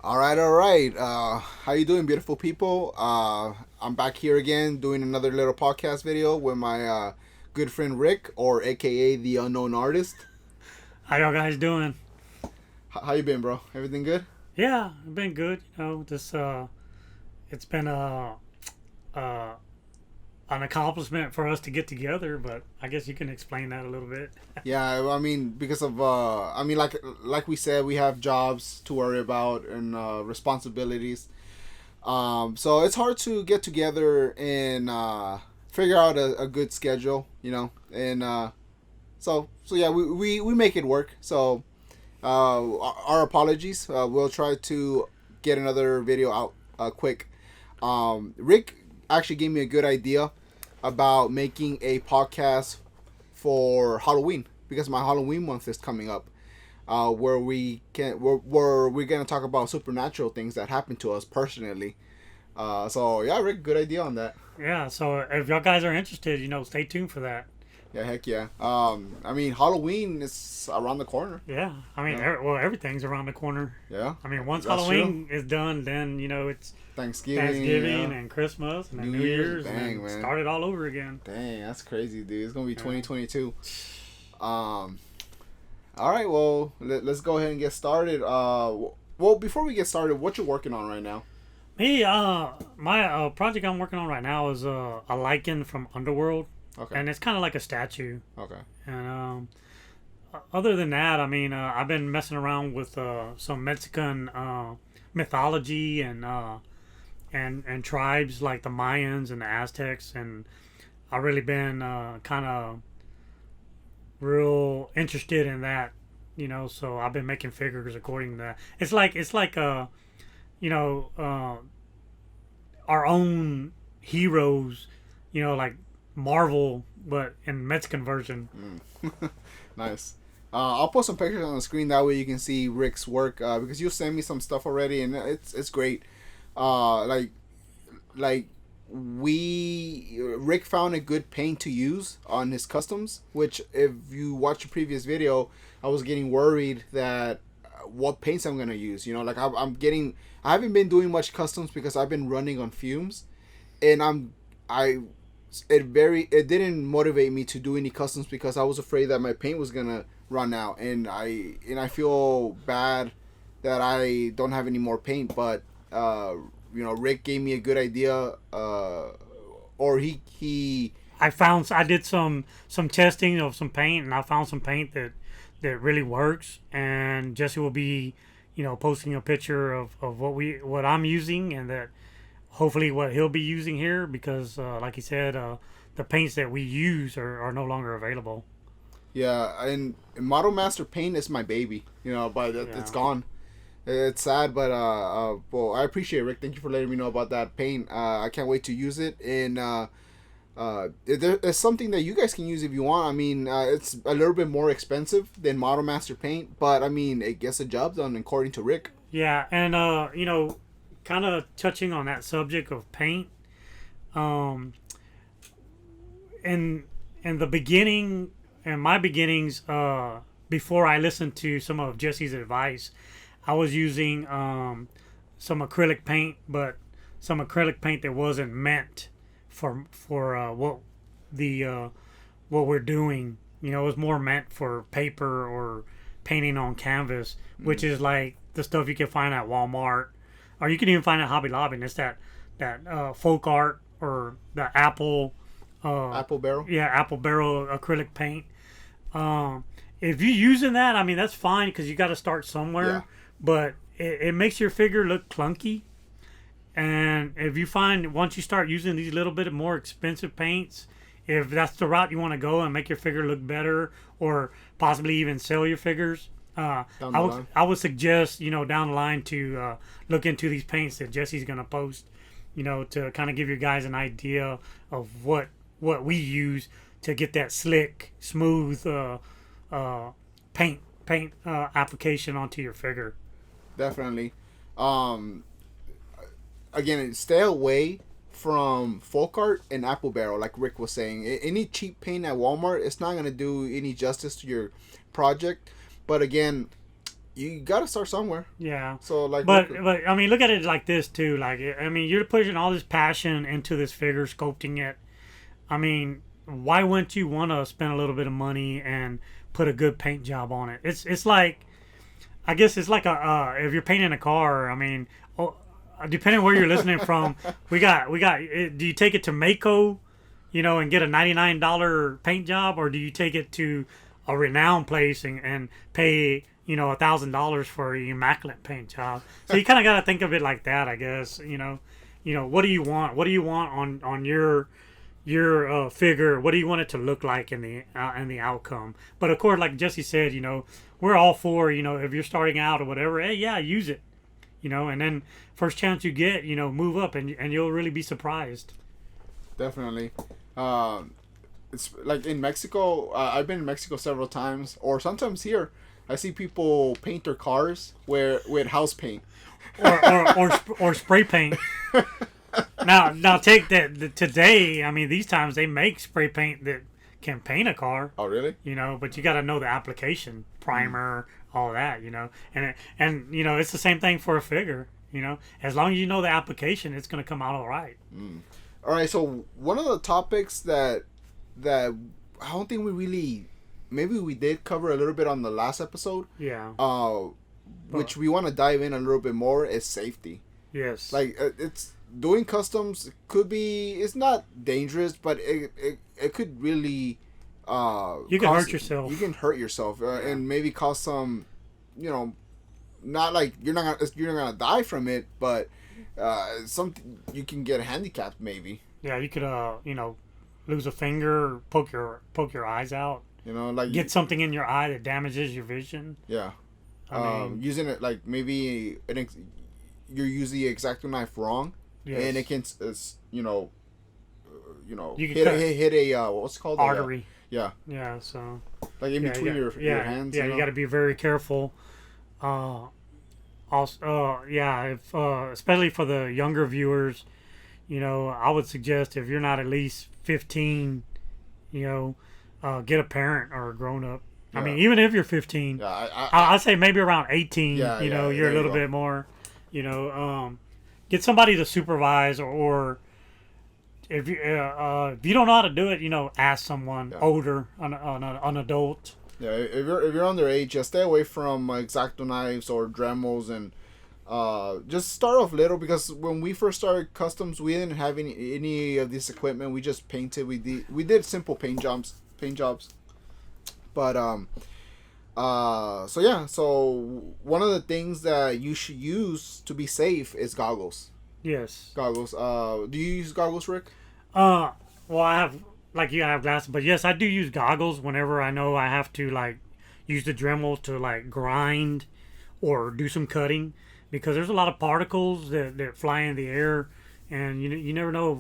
All right, all right. How you doing, beautiful people? I'm back here again doing another little podcast video with my good friend Rick, or AKA the Unknown Artist. How y'all guys doing? How you been, bro? Everything good? Yeah, I've been good. It's been uh an accomplishment for us to get together, but I guess you can explain that a little bit. Yeah, I mean, because of like we said, we have jobs to worry about and responsibilities. So it's hard to get together and figure out a good schedule, and so yeah, we make it work. So our apologies. We'll try to get another video out quick. Rick actually gave me a good idea about making a podcast for Halloween because my Halloween month is coming up. Where we're gonna talk about supernatural things that happen to us personally. So yeah, Rick, good idea on that. Yeah, so if y'all guys are interested, stay tuned for that. Yeah, heck yeah. I mean, Halloween is around the corner. Yeah, I mean, Yeah, everything's around the corner. yeah, I mean, once that's true. Halloween is done, then it's Thanksgiving, Thanksgiving yeah. and Christmas and then New New Year's, Year's and dang then man, start it all over again. dang, that's crazy, dude. It's gonna be Yeah. 2022. Um, all right, well, let's go ahead and get started. Well, before we get started, what you working on right now? Me, my project I'm working on right now is a lichen from Underworld, Okay, and it's kind of like a statue. okay. And other than that, I mean, I've been messing around with some Mexican mythology and tribes like the Mayans and the Aztecs, and I've really been kind of real interested in that. So I've been making figures according to that. It's like you know our own heroes, like Marvel, but in Mexican version. Mm. Nice. I'll post some pictures on the screen that way you can see Rick's work because you sent me some stuff already and it's great. Uh, like like we Rick found a good paint to use on his customs, which if you watch the previous video, I was getting worried that what paints I'm gonna use. I haven't been doing much customs because I've been running on fumes, and I it didn't motivate me to do any customs because I was afraid that my paint was gonna run out, and I feel bad that I don't have any more paint. But Rick gave me a good idea, or he I did some testing of some paint, and I found some paint that really works. And Jesse will be, posting a picture of what I'm using, and that hopefully what he'll be using here, because like he said, the paints that we use are no longer available. yeah, and Model Master paint is my baby, but it's Yeah. gone. It's sad, but well, I appreciate it, Rick. Thank you for letting me know about that paint. I can't wait to use it, and there's something that you guys can use if you want. I mean, it's a little bit more expensive than Model Master paint, but I mean, it gets the job done according to Rick. Yeah, and kind of touching on that subject of paint, um, in in the beginning, in my beginnings, before I listened to some of Jesse's advice, I was using some acrylic paint, but some acrylic paint that wasn't meant for the what we're doing. It was more meant for paper or painting on canvas, which Mm. is like the stuff you can find at Walmart, or you can even find at Hobby Lobby. And it's that folk art or the apple, Apple barrel. yeah, apple barrel acrylic paint. Um, if you're using that, I mean that's fine because you got to start Yeah. somewhere, but it makes your figure look clunky. And if you find once you start using these little bit more expensive paints, if that's the route you want to go and make your figure look better, or possibly even sell your figures, Down I the would line. I would suggest down the line to look into these paints that Jesse's gonna post, to kind of give you guys an idea of what we use to get that slick, smooth uh, paint application onto your figure. Definitely. Um, Again, stay away from folk art and apple barrel, like Rick was saying. Any cheap paint at Walmart, it's not gonna do any justice to your project. But again, you gotta start somewhere. Yeah. So like, But I mean, look at it like this too. Like, I mean, you're putting all this passion into this figure, sculpting it. I mean, why wouldn't you want to spend a little bit of money and put a good paint job on it? It's like, I guess it's like a if you're painting a car. I mean, oh, depending on where you're listening from, we got. Do you take it to Mako, and get a $99 paint job, or do you take it to a renowned place and pay $1,000 for an immaculate paint job? So you kind of got to think of it like that, I guess. What do you want? What do you want on your figure? What do you want it to look like in the outcome? But of course, like Jesse said, we're all for if you're starting out or whatever, hey, yeah, use it, and then first chance you get, move up, and you'll really be surprised. Definitely. It's like in Mexico. I've been in Mexico several times, or sometimes here. I see people paint their cars with house paint, or spray paint. Now take that today. I mean, these times they make spray paint that can paint a car. Oh, really? But you got to know the application, primer, all that. And it's the same thing for a figure. As long as you know the application, it's going to come out all right. All right. So one of the topics that I don't think we really, maybe we did cover a little bit on the last episode. Yeah. Which we want to dive in a little bit more is safety. Yes. Like it's doing customs it's not dangerous, but it could really you can hurt yourself. You can hurt yourself and maybe cause some, not like you're not gonna die from it, but something you can get handicapped maybe. Yeah, you could lose a finger, or poke your eyes out. Like get something in your eye that damages your vision. Yeah. I mean, using it like maybe you're using the X-Acto knife wrong, yes. And it can you can hit a what's it called, artery. Yeah. Yeah. So like in between your hands. Yeah, you got to be very careful. Also, if especially for the younger viewers, I would suggest if you're not at least 15, get a parent or a grown up. Yeah. I mean, even if you're 15, I'd say maybe around 18. You're a little bit more. Get somebody to supervise, or if you don't know how to do it, ask someone older, an adult. Yeah, if you're underage, just stay away from X-Acto knives or Dremels, and just start off little, because when we first started customs, we didn't have any of this equipment. We just painted. We did simple paint jobs, but so one of the things that you should use to be safe is goggles. Yes. Goggles. Do you use goggles, Rick? Well, I have. Like you have glasses, but yes, I do use goggles whenever I know I have to use the Dremel to grind or do some cutting, because there's a lot of particles that fly in the air, and you never know if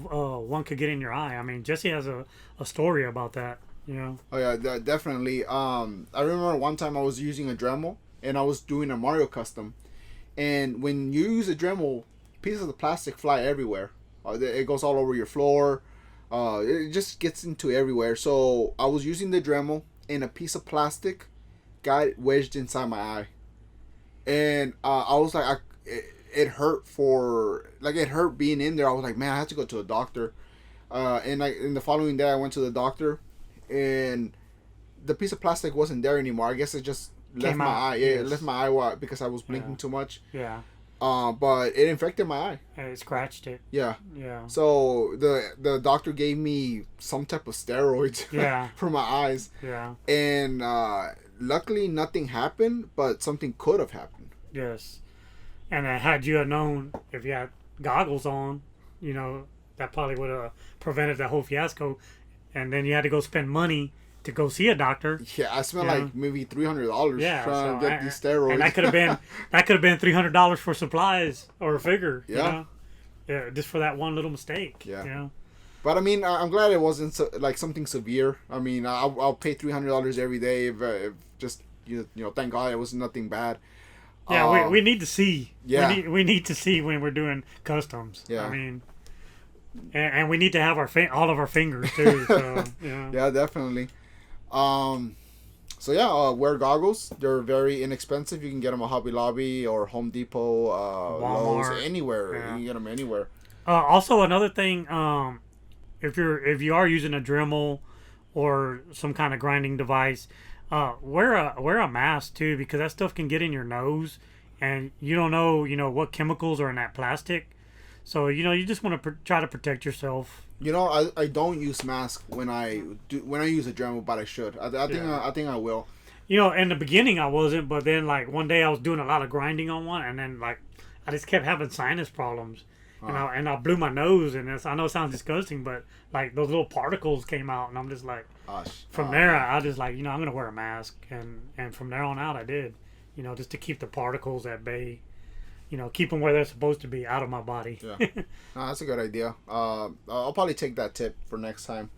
one could get in your eye. I mean, Jesse has a story about that. Oh yeah, definitely. I remember one time I was using a Dremel and I was doing a Mario custom, and when you use a Dremel, pieces of plastic fly everywhere. It goes all over your floor. It just gets into everywhere. So I was using the Dremel, and a piece of plastic got wedged inside my eye, and I was like, it hurt it hurt being in there. I was like, man, I have to go to a doctor. And in the following day, I went to the doctor, and the piece of plastic wasn't there anymore. I guess it just left my eye. Yeah, it left my eye because I was blinking too much. Yeah. But it infected my eye. And it scratched it. Yeah. Yeah. So the doctor gave me some type of steroids for my eyes. Yeah. And luckily nothing happened, but something could have happened. Yes. And had you known, if you had goggles on, that probably would have prevented that whole fiasco. And then you had to go spend money to go see a doctor. Yeah, I spent maybe $300 trying to get these steroids. And that could have been $300 for supplies or a figure. Yeah. Yeah, just for that one little mistake. Yeah. But I mean, I'm glad it wasn't something severe. I mean, I'll pay $300 every day if just thank God it was nothing bad. Yeah, we need to see. Yeah. We need to see when we're doing customs. Yeah. I mean, and we need to have all of our fingers too. So, Yeah, definitely. So yeah, wear goggles. They're very inexpensive. You can get them at Hobby Lobby or Home Depot, Lowe's, Walmart. anywhere. Yeah. You can get them anywhere. Also, another thing, if you are using a Dremel or some kind of grinding device, wear a mask too, because that stuff can get in your nose, and you know what chemicals are in that plastic. So you just want to try to protect yourself. I don't use mask when I use a Dremel, but I should. I think I will. In the beginning I wasn't, but then like one day I was doing a lot of grinding on one, and then like I just kept having sinus problems, and I blew my nose, and I know it sounds disgusting, but like those little particles came out, and I'm just like, from there I just like I'm gonna wear a mask, and from there on out I did, just to keep the particles at bay, keep them where they're supposed to be, out of my body. Yeah, no, that's a good idea. I'll probably take that tip for next time.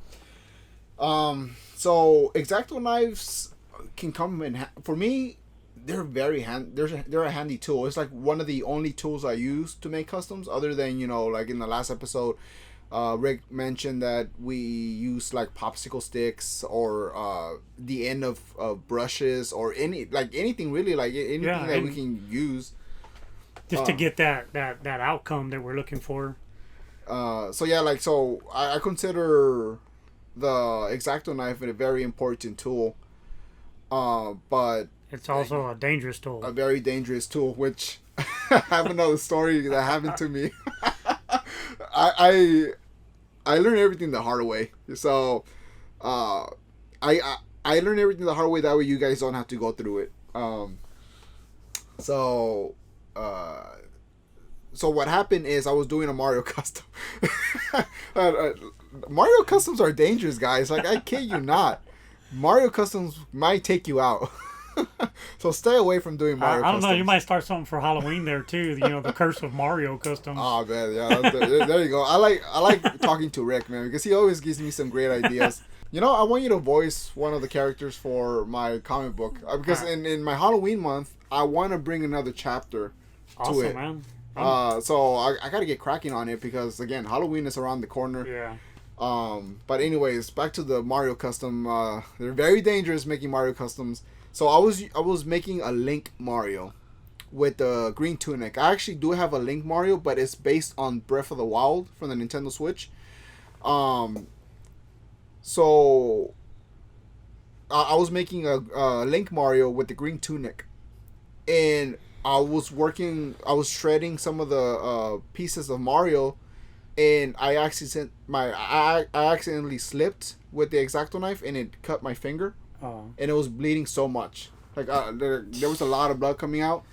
So X-Acto knives can come in for me. They're they're a handy tool. It's like one of the only tools I use to make customs, other than like in the last episode, Rick mentioned that we use like popsicle sticks or the end of brushes or anything really, like anything that we can use just to get that outcome that we're looking for. So yeah, I consider the X-Acto knife a very important tool, but it's also a dangerous tool. A very dangerous tool, which I have another story that happened to me. I learned everything the hard way. So I learned everything the hard way. That way you guys don't have to go through it. So what happened is I was doing a Mario custom. Mario customs are dangerous, guys. Like, I kid you not. Mario customs might take you out. So stay away from doing Mario customs. I don't know. You might start something for Halloween there too. The curse of Mario customs. Oh man, yeah. There you go. I like talking to Rick, man, because he always gives me some great ideas. I want you to voice one of the characters for my comic book, because in my Halloween month, I want to bring another chapter to it. Man. So I got to get cracking on it, because again, Halloween is around the corner. Yeah. But anyways, back to the Mario custom. They're very dangerous making Mario customs. So I was making a Link Mario with the green tunic. I actually do have a Link Mario, but it's based on Breath of the Wild from the Nintendo Switch. So I was making a Link Mario with the green tunic, and I was shredding some of the pieces of Mario, and I accidentally slipped with the X-Acto knife, and it cut my finger. Oh. And it was bleeding so much. Like there was a lot of blood coming out,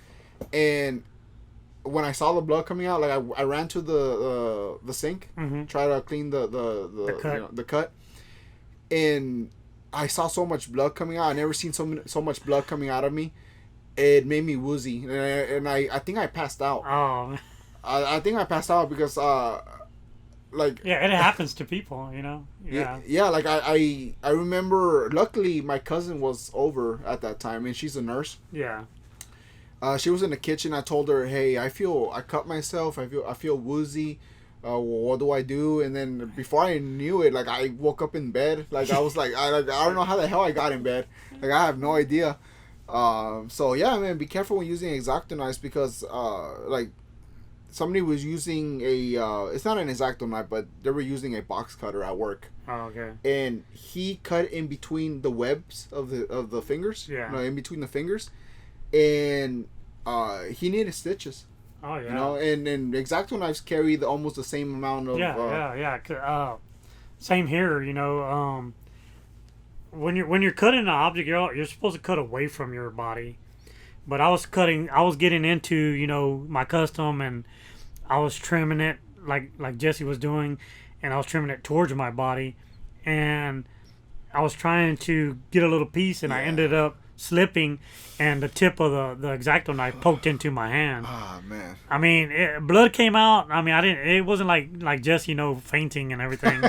and when I saw the blood coming out, like I ran to the sink, try to clean the cut, and I saw so much blood coming out. I never seen so much blood coming out of me. It made me woozy, and I think I passed out. Oh. I think I passed out because it happens to people, Yeah, like I remember, luckily my cousin was over at that time, and she's a nurse. Yeah. She was in the kitchen. I told her, hey, I cut myself, I feel woozy, what do I do? And then before I knew it, like, I woke up in bed. Like, I was like, I don't know how the hell I got in bed. Like, I have no idea. So yeah, man, be careful when using X-Acto knives, because somebody was using it's not an X-Acto knife, but they were using a box cutter at work. Oh, okay. And he cut in between the webs of the fingers. Yeah. In between the fingers, and he needed stitches. Oh yeah. And X-Acto knives carry almost the same amount of. Yeah. Same here. When you're cutting an object, you're supposed to cut away from your body. But I was getting into, my custom, and I was trimming it like Jesse was doing, and I was trimming it towards my body, and I was trying to get a little piece, and I ended up slipping, and the tip of the X-Acto knife poked into my hand. Oh, man. I mean, blood came out. I mean, it wasn't like Jesse, fainting and everything.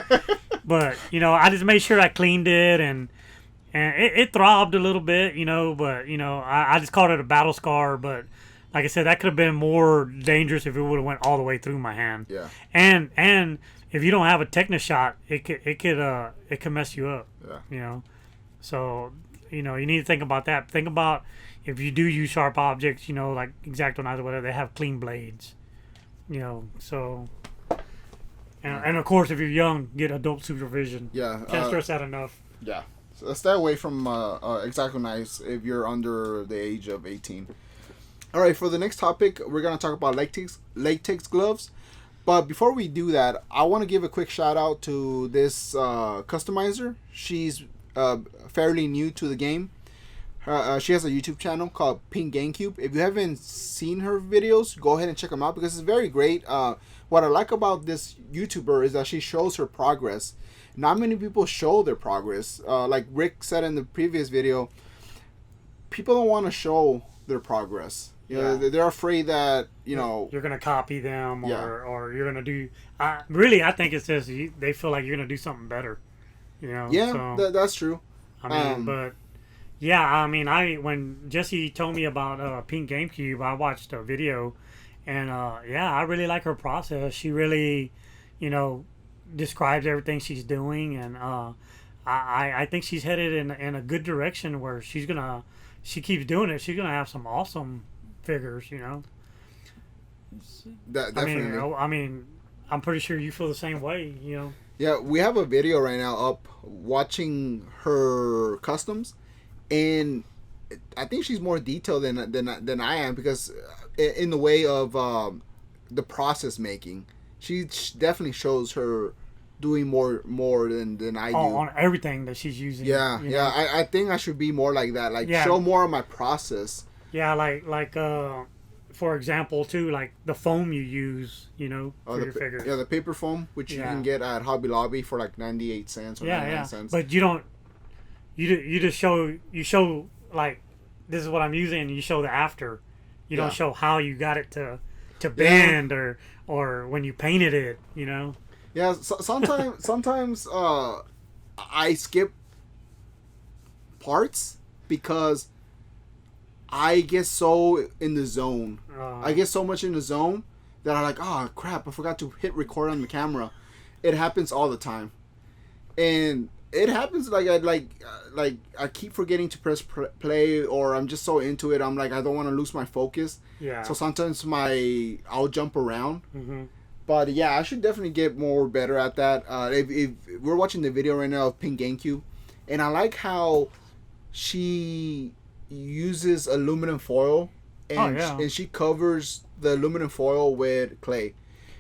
But, I just made sure I cleaned it, and it throbbed a little bit, but, I just called it a battle scar. But like I said, that could have been more dangerous if it would have went all the way through my hand. Yeah. And if you don't have a tetanus shot, it could mess you up. Yeah. So, you need to think about that. Think about if you do use sharp objects, like X-Acto knives or whatever, they have clean blades. So and of course, if you're young, get adult supervision. Yeah. Can't stress that enough. Yeah. So stay away from X-Acto knives if you're under the age of 18. All right, for the next topic, we're going to talk about latex gloves. But before we do that, I want to give a quick shout out to this customizer. She's fairly new to the game. She has a YouTube channel called Pink GameCube. If you haven't seen her videos, go ahead and check them out because it's very great. What I like about this YouTuber is that she shows her progress. Not many people show their progress. Like Rick said in the previous video, people don't want to show their progress. They're afraid that you're gonna copy them, Yeah. or you're gonna do. Really, I think it's just they feel like you're gonna do something better. Yeah, So, that's true. I mean, but yeah, I mean, when Jesse told me about Pink GameCube, I watched a video, and I really like her process. She really, describes everything she's doing, and I think she's headed in a good direction where she keeps doing it. She's gonna have some awesome figures. Definitely. I mean, I'm pretty sure you feel the same way. Yeah, we have a video right now up watching her customs, and I think she's more detailed than I am because in the way of the process making, she definitely shows her doing more than I do. On everything that she's using. Yeah, I think I should be more like that. Like show more of my process. Yeah, like for example, too, like the foam you use, for your figures. Yeah, the paper foam, which you can get at Hobby Lobby for like 98 cents or 99 cents. But you don't. You just show like this is what I'm using, and you show the after. You don't show how you got it to bend or when you painted it. Yeah, sometimes I skip parts because I get so in the zone. I get so much in the zone that I'm like, oh crap, I forgot to hit record on the camera. It happens all the time, and it happens like I keep forgetting to press play, or I'm just so into it. I'm like, I don't want to lose my focus. Yeah. So sometimes I'll jump around. Mm-hmm. But yeah, I should definitely get more better at that. If we're watching the video right now of Pink GameCube, and I like how she uses aluminum foil, and she covers the aluminum foil with clay.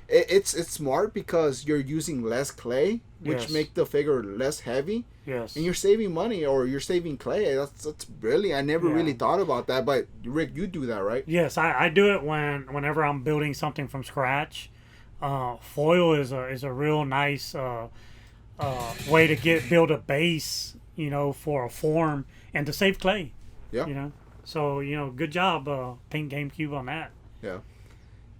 It's smart because you're using less clay, which make the figure less heavy. Yes. And you're saving money, or you're saving clay. That's brilliant. I never really thought about that. But Rick, you do that, right? Yes, I do it whenever I'm building something from scratch. Foil is a real nice way to build a base, for a form and to save clay. Yeah. So good job, Pink GameCube on that. Yeah.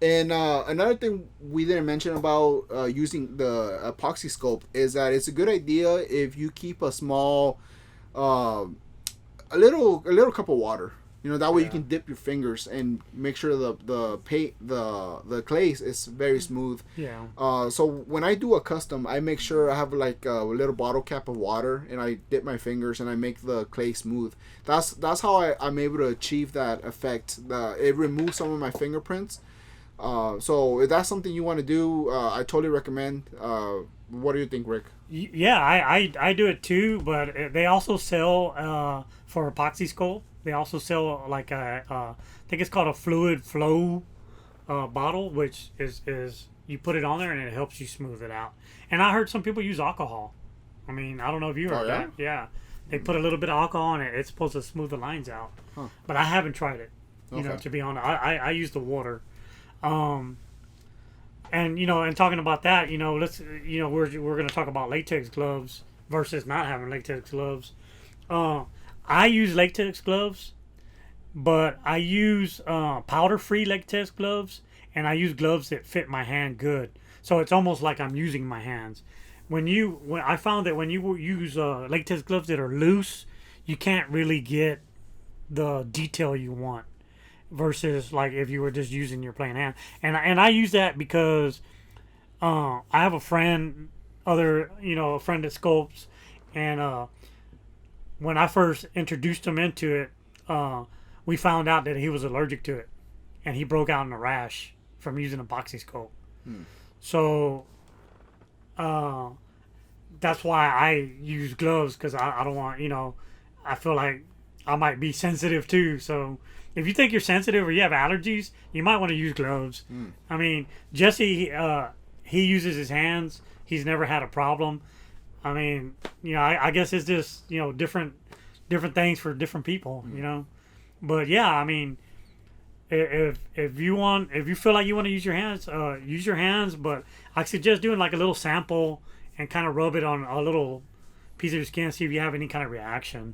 And another thing we didn't mention about using the epoxy sculpt is that it's a good idea if you keep a small, a little cup of water. That way you can dip your fingers and make sure the paint the clay is very smooth. Yeah. So when I do a custom, I make sure I have like a little bottle cap of water, and I dip my fingers and I make the clay smooth. That's how I'm able to achieve that effect. It removes some of my fingerprints. So if that's something you want to do, I totally recommend. What do you think, Rick? Yeah, I do it too, but they also sell for epoxy sculpt. They also sell like I think it's called a fluid flow bottle, which is you put it on there and it helps you smooth it out. And I heard some people use alcohol. I mean, I don't know if you heard that. Yeah, they put a little bit of alcohol on it. It's supposed to smooth the lines out. Huh. But I haven't tried it. To be honest, I use the water. And and talking about that, let's we're going to talk about latex gloves versus not having latex gloves. I use latex gloves, but I use powder-free latex gloves, and I use gloves that fit my hand good. So it's almost like I'm using my hands. When I found that when you use latex gloves that are loose, you can't really get the detail you want. Versus like if you were just using your plain hand, and I use that because I have a friend, a friend that sculpts, and when I first introduced him into it, we found out that he was allergic to it, and he broke out in a rash from using a boxy-scope. So that's why I use gloves, because I don't want, I feel like I might be sensitive too. So if you think you're sensitive or you have allergies, you might want to use gloves. I mean, Jesse, he uses his hands. He's never had a problem. I mean, I guess it's just, different things for different people, But yeah, I mean, if you feel like you want to use your hands, use your hands. But I suggest doing like a little sample and kind of rub it on a little piece of your skin, see if you have any kind of reaction.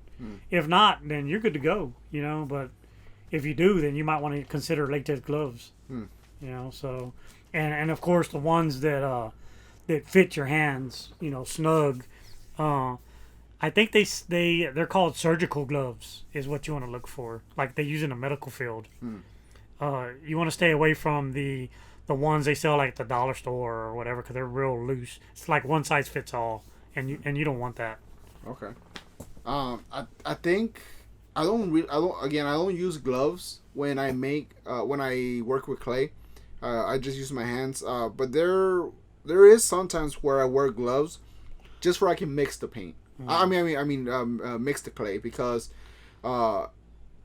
If not, then you're good to go, But if you do, then you might want to consider latex gloves, So, and of course the ones that fit your hands, snug. I think they're called surgical gloves is what you want to look for, like they use in the medical field. You want to stay away from the ones they sell like at the dollar store or whatever, because they're real loose. It's like one size fits all, and you don't want that. Okay. I think I don't use gloves when I work with clay. I just use my hands. But there is sometimes where I wear gloves just where I can mix the paint. Mix the clay, because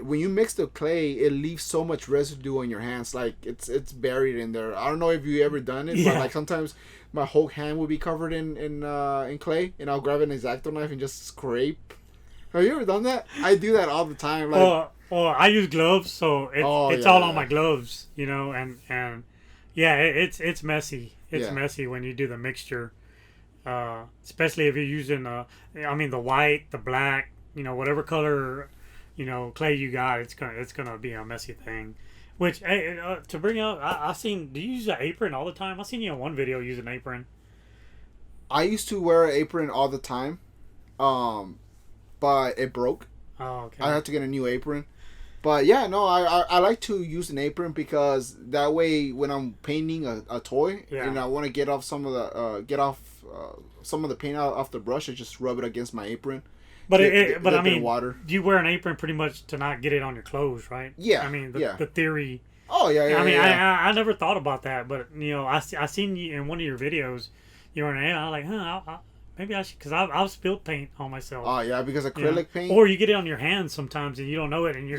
when you mix the clay, it leaves so much residue on your hands, like it's buried in there. I don't know if you ever done it, but like sometimes my whole hand will be covered in clay, and I'll grab an X-Acto knife and just scrape. Have you ever done that? I do that all the time. Like, I use gloves, so it's all on my gloves, and yeah, it's messy. It's messy when you do the mixture, especially if you're using the white, the black, whatever color, clay you got. It's gonna be a messy thing. Which to bring up, I seen. Do you use an apron all the time? I seen you in one video use an apron. I used to wear an apron all the time, but it broke. Oh, okay. I had to get a new apron. But yeah, no, I like to use an apron, because that way when I'm painting a toy and I want to get off some of the paint out off the brush, I just rub it against my apron. But I mean, water. You wear an apron pretty much to not get it on your clothes, right? Yeah. I mean, the theory. Oh yeah. I mean, I never thought about that, but I seen you in one of your videos. You were in an. I was like, maybe I should, because I've spilled paint on myself. Oh yeah, because acrylic paint. Or you get it on your hands sometimes and you don't know it, and you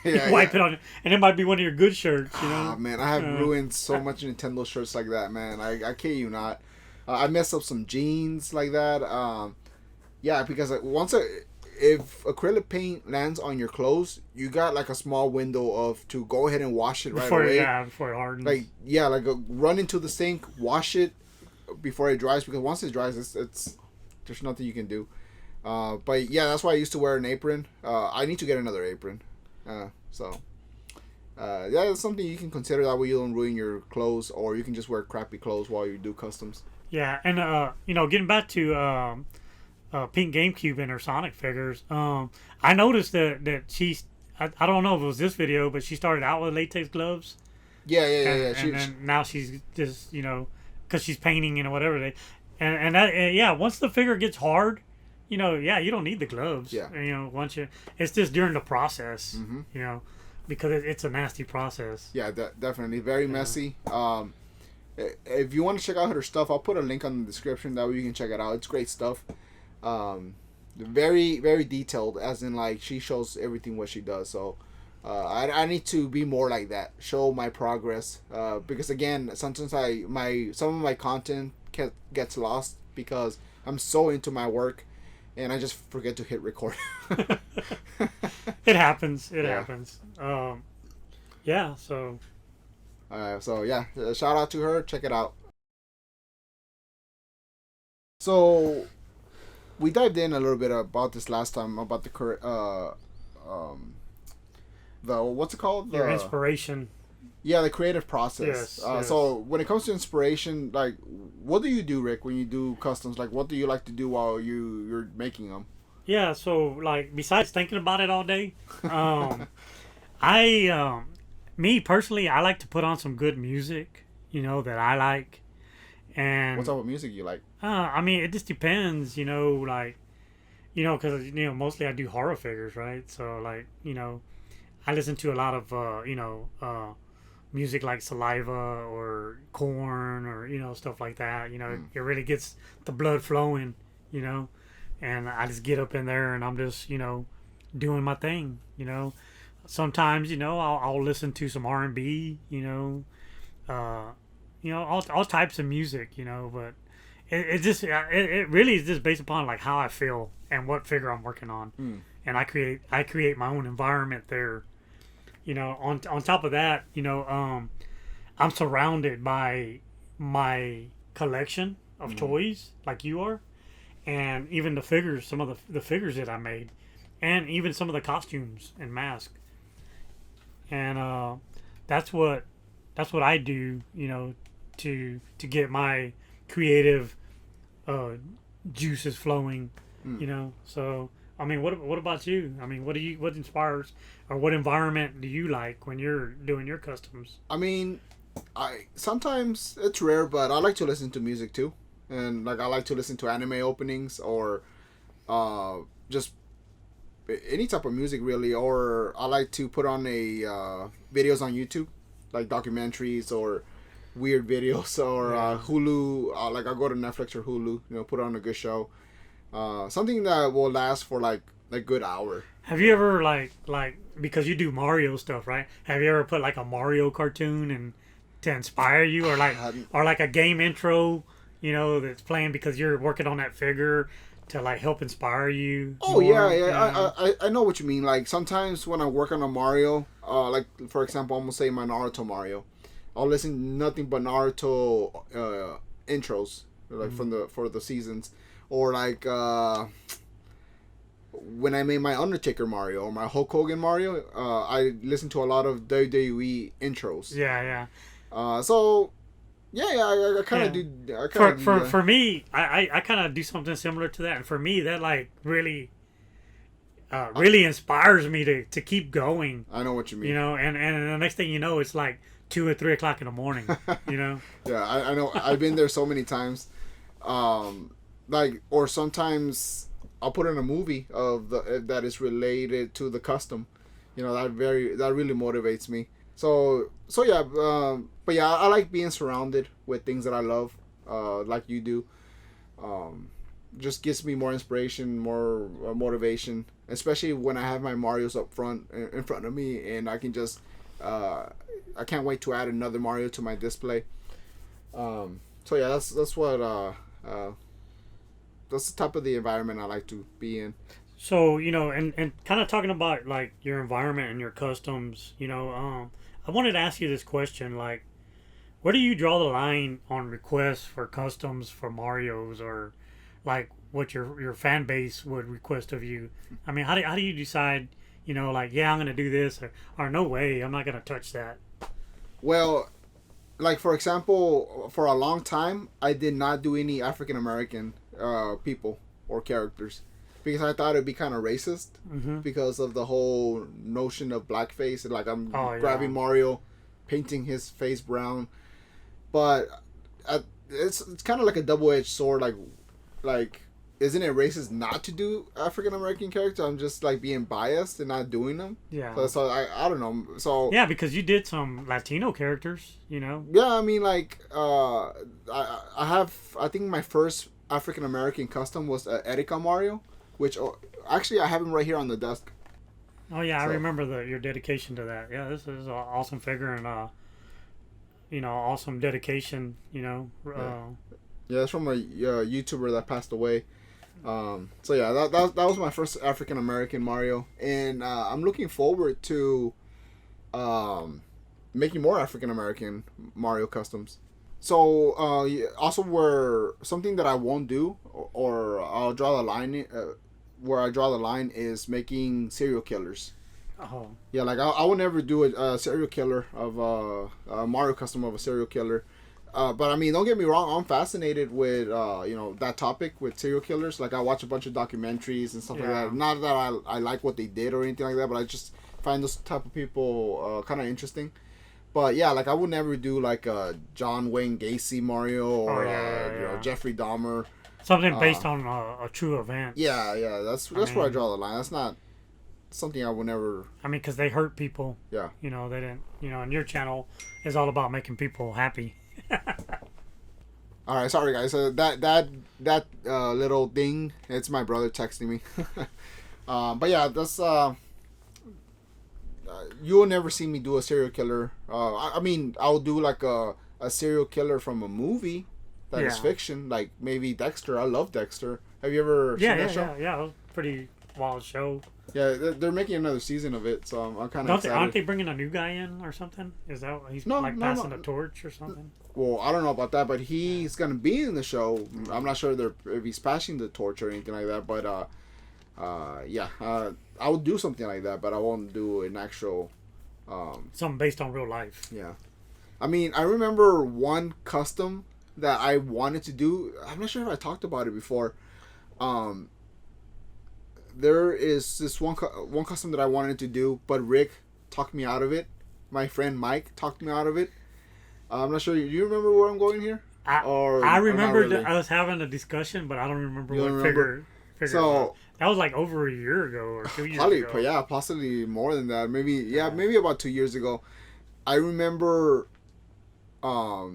wipe it on, and it might be one of your good shirts. Oh man, I have ruined so much Nintendo shirts like that, man. I kid you not. I messed up some jeans like that. Because if acrylic paint lands on your clothes, you got like a small window to go ahead and wash it right away. Yeah, before it hardens. Run into the sink, wash it before it dries, because once it dries, it's there's nothing you can do. But yeah, that's why I used to wear an apron. I need to get another apron. It's something you can consider. That way you don't ruin your clothes, or you can just wear crappy clothes while you do customs. Yeah, and getting back to Pink GameCube and her Sonic figures, I noticed that she's. I don't know if it was this video, but she started out with latex gloves. Yeah. And then now she's just because she's painting and whatever once the figure gets hard, you don't need the gloves. Yeah. It's just during the process, because it's a nasty process. Yeah, definitely very messy. If you want to check out her stuff, I'll put a link on the description. That way you can check it out. It's great stuff. Very, very detailed, as in like she shows everything what she does. So I need to be more like that, show my progress, because again, sometimes some of my content gets lost because I'm so into my work and I just forget to hit record. It happens. Shout out to her. Check it out. So we dived in a little bit about this last time, about the what's it called? Your inspiration. Yeah, the creative process. Yes. So when it comes to inspiration, like, what do you do, Rick, when you do customs? Like, what do you like to do while you're making them? Yeah, so like besides thinking about it all day, me personally, I like to put on some good music, that I like. And what type of music you like? I mean, it just depends, like because mostly I do horror figures, right? So like I listen to a lot of music like Saliva or Corn or stuff like that. Mm. It really gets the blood flowing. You know, and I just get up in there and I'm just doing my thing. Sometimes I'll listen to some R&B. All types of music. But it really is just based upon like how I feel and what figure I'm working on, Mm. and I create my own environment there. On top of that, I'm surrounded by my collection of toys like you are, and even the figures, some of the figures that I made, and even some of the costumes and masks, and that's what I do, to get my creative uh, juices flowing, Mm. So I mean, what about you? I mean, what inspires or what environment do you like when you're doing your customs? I mean, I sometimes it's rare, but I like to listen to music too, and like I like to listen to anime openings or just any type of music really. Or I like to put on a videos on YouTube, like documentaries or weird videos or Yeah. Hulu. Like I go to Netflix or Hulu, put on a good show, something that will last for like a good hour. Have you ever like because you do Mario stuff, right? Have you ever put like a Mario cartoon and to inspire you, or like a game intro, that's playing because you're working on that figure to like help inspire you Oh yeah, more? yeah. I know what you mean. Like sometimes when I work on a Mario, like for example, I'm gonna say my Naruto Mario, I'll listen to nothing but Naruto intros, like from for the seasons, or like when I made my Undertaker Mario or my Hulk Hogan Mario, I listened to a lot of WWE intros. Yeah, yeah. So yeah, I kind of Yeah. do. I kind For of do for that. for me, I kind of do something similar to that, and for me, that like really inspires me to keep going. I know what you mean. And the next thing you know, it's like 2 or 3 o'clock in the morning. You know. Yeah, I know. I've been there so many times. Like, or sometimes I'll put in a movie of that is related to the custom. That really motivates me. So yeah, but yeah, I like being surrounded with things that I love, like you do. Um, just gives me more inspiration, more motivation, especially when I have my Mario's up front in front of me, and I can just I can't wait to add another Mario to my display. So yeah, that's what that's the type of the environment I like to be in. So and kind of talking about like your environment and your customs. I wanted to ask you this question, like, where do you draw the line on requests for customs for Mario's, or like what your fan base would request of you? I mean, how do you decide? Like, yeah, I'm gonna do this, or no way, I'm not gonna touch that. Well, like for example, for a long time, I did not do any African American people or characters because I thought it'd be kind of racist Mm-hmm. because of the whole notion of blackface. Like I'm Oh yeah. grabbing Mario, painting his face brown, but it's kind of like a double edged sword. Like isn't it racist not to do African American character? I'm just like being biased and not doing them. Yeah. So I don't know. So Yeah, because you did some Latino characters. yeah, I mean like I think my first African American custom was Erika Mario, which actually I have him right here on the desk. Oh yeah, I So remember your dedication to that. Yeah, this is an awesome figure and awesome dedication. yeah, yeah, it's from a YouTuber that passed away. So yeah, that was my first African American Mario, and I'm looking forward to making more African American Mario customs. So yeah, also where something that I won't do or I'll draw the line where I draw the line is making serial killers. Oh Yeah, like I would never do a serial killer of a Mario custom of a serial killer. But I mean, don't get me wrong. I'm fascinated with that topic with serial killers. Like I watch a bunch of documentaries and stuff like yeah. that. Not that I like what they did or anything like that, but I just find those type of people kind of interesting. But yeah, like I would never do like a John Wayne Gacy Mario Oh or yeah, yeah, yeah. Jeffrey Dahmer. Something based on a true event. Yeah, that's where I draw the line. That's not something I would never. I mean, because they hurt people. Yeah. You know, they didn't. You know, and your channel is all about making people happy. All right, sorry guys. That little thing, it's my brother texting me. But yeah, that's you will never see me do a serial killer. I mean, I'll do like a serial killer from a movie that is fiction, like maybe Dexter. I love Dexter. Have you ever seen that show? Yeah. It was a pretty wild show. Yeah, they're making another season of it, so I'm kind of excited. Aren't they bringing a new guy in or something? Is that he's passing the torch or something? Well, I don't know about that, but he's gonna be in the show. I'm not sure if he's passing the torch or anything like that, but I would do something like that, but I won't do an actual something based on real life. Yeah, I mean, I remember one custom that I wanted to do. I'm not sure if I talked about it before. There is this one custom that I wanted to do, but Rick talked me out of it. My friend Mike talked me out of it. I'm not sure. You remember where I'm going here? I remember us having a discussion, but I don't remember figure. So that was like over a year ago or 2 years probably, ago. Yeah, possibly more than that. Maybe about 2 years ago. I remember, like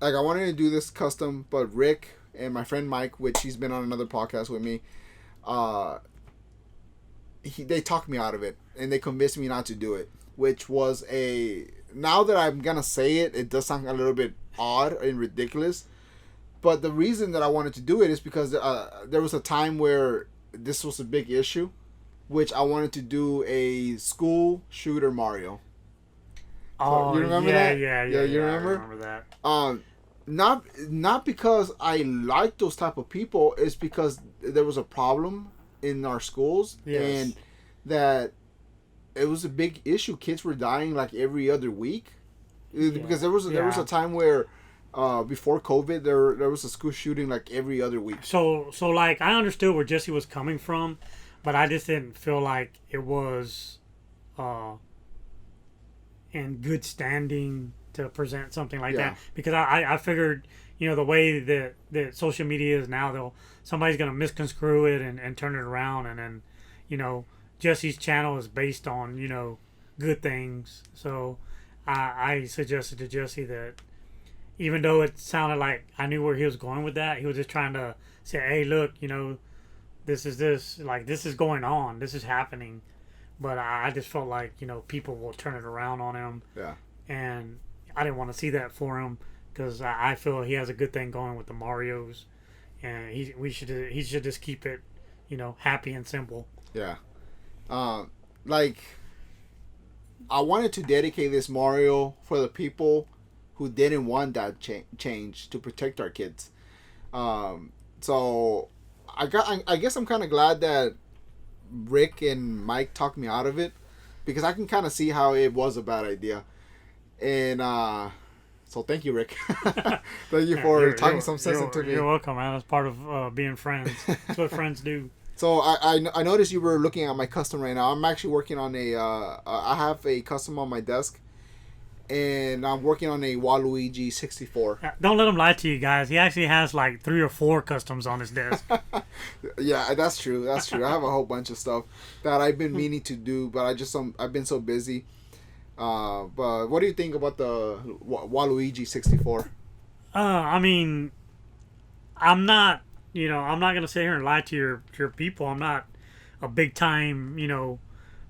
I wanted to do this custom, but Rick and my friend Mike, which he's been on another podcast with me, they talked me out of it and they convinced me not to do it, which was now that I'm gonna say it, it does sound a little bit odd and ridiculous, but the reason that I wanted to do it is because there was a time where this was a big issue, which I wanted to do a school shooter Mario. Oh, you remember that? Yeah, you remember? I remember that. Not because I like those type of people. It's because there was a problem in our schools, and that it was a big issue. Kids were dying like every other week, because there was a time where before COVID there was a school shooting like every other week. So like I understood where Jesse was coming from, but I just didn't feel like it was in good standing to present something like that, because I figured, you know, the way that social media is now, somebody's gonna misconstrue it and turn it around, and then, you know, Jesse's channel is based on, you know, good things. So I suggested to Jesse that even though it sounded like I knew where he was going with that, he was just trying to say, hey, look, you know, this is going on, this is happening. But I just felt like, you know, people will turn it around on him. Yeah. And I didn't want to see that for him, because I feel he has a good thing going with the Marios, and he should just keep it, you know, happy and simple. Yeah. Like, I wanted to dedicate this Mario for the people who didn't want that change to protect our kids. So I guess I'm kind of glad that Rick and Mike talked me out of it, because I can kind of see how it was a bad idea. And so thank you, Rick. Thank you for talking some sense into me. You're welcome, man. That's part of being friends. That's what friends do. So I noticed you were looking at my custom right now. I'm actually working on I have a custom on my desk, and I'm working on a Waluigi 64. Don't let him lie to you guys. He actually has like 3 or 4 customs on his desk. Yeah, that's true. I have a whole bunch of stuff that I've been meaning to do, but I've been so busy. But what do you think about the Waluigi 64? I mean, I'm not gonna sit here and lie to your people. I'm not a big time, you know,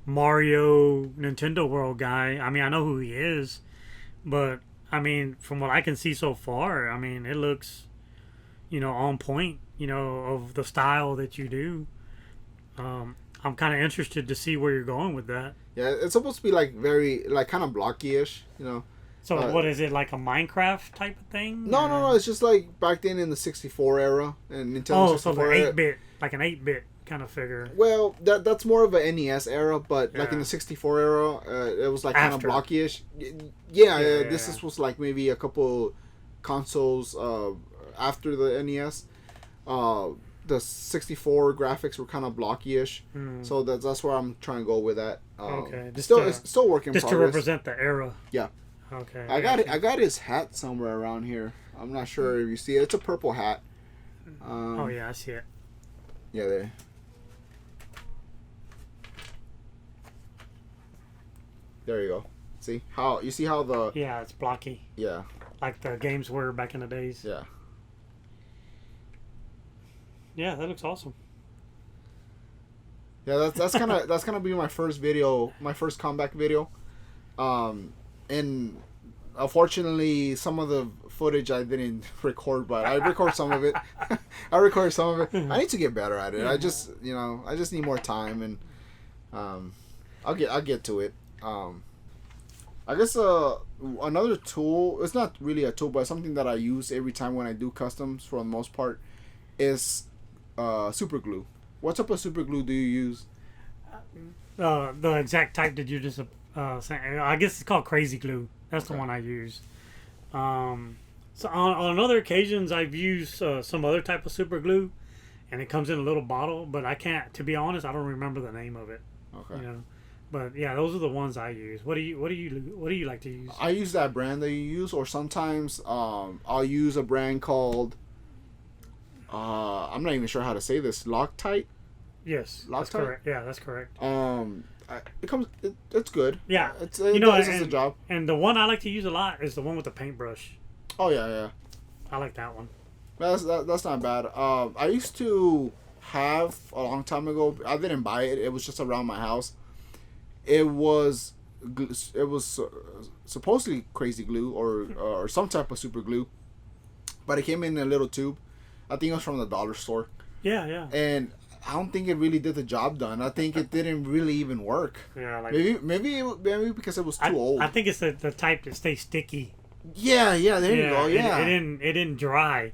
Mario Nintendo World guy. I mean, I know who he is, but I mean, from what I can see so far, I mean, it looks, you know, on point, you know, of the style that you do. I'm kind of interested to see where you're going with that. Yeah, it's supposed to be like very, like kind of blocky-ish, you know. So what is it, like a Minecraft type of thing? No. It's just like back then in the 64 era and Nintendo 64 so the 8-bit, like an 8-bit kind of figure. Well, that's more of an NES era, but like in the 64 era, it was like kind of blocky-ish. This was like maybe a couple consoles after the NES. The 64 graphics were kind of blocky-ish, so that's where I'm trying to go with that. Okay, it's still working. Just to represent the era. Yeah. Okay. I got his hat somewhere around here. I'm not sure if you see it. It's a purple hat. Oh yeah, I see it. Yeah, there. There you go. See how the Yeah, it's blocky, yeah like the games were back in the days. yeah. Yeah, that looks awesome. Yeah, that's gonna be my first video, my first comeback video. And unfortunately, some of the footage I didn't record, but I record some of it. I recorded some of it. I need to get better at it. I just need more time, and I'll get to it. I guess another tool. It's not really a tool, but something that I use every time when I do customs for the most part is super glue. What type of super glue do you use? The exact type that you just saying. I guess it's called crazy glue. That's the one I use. So on other occasions, I've used some other type of super glue, and it comes in a little bottle. But I can't, to be honest, I don't remember the name of it. Okay. You know, but yeah, those are the ones I use. What do you like to use? I use that brand that you use, or sometimes I'll use a brand called I'm not even sure how to say this. Loctite. Yes, Loctite? that's correct. Yeah, that's correct. It's good. Yeah, it does the job. And the one I like to use a lot is the one with the paintbrush. Oh yeah. I like that one. That's not bad. I used to have a long time ago. I didn't buy it. It was just around my house. It was supposedly crazy glue or some type of super glue, but it came in a little tube. I think it was from the dollar store. Yeah. And I don't think it really did the job done. I think it didn't really even work. Yeah, like maybe because it was too old. I think it's the type that stays sticky. Yeah, there you go. Yeah, it didn't dry.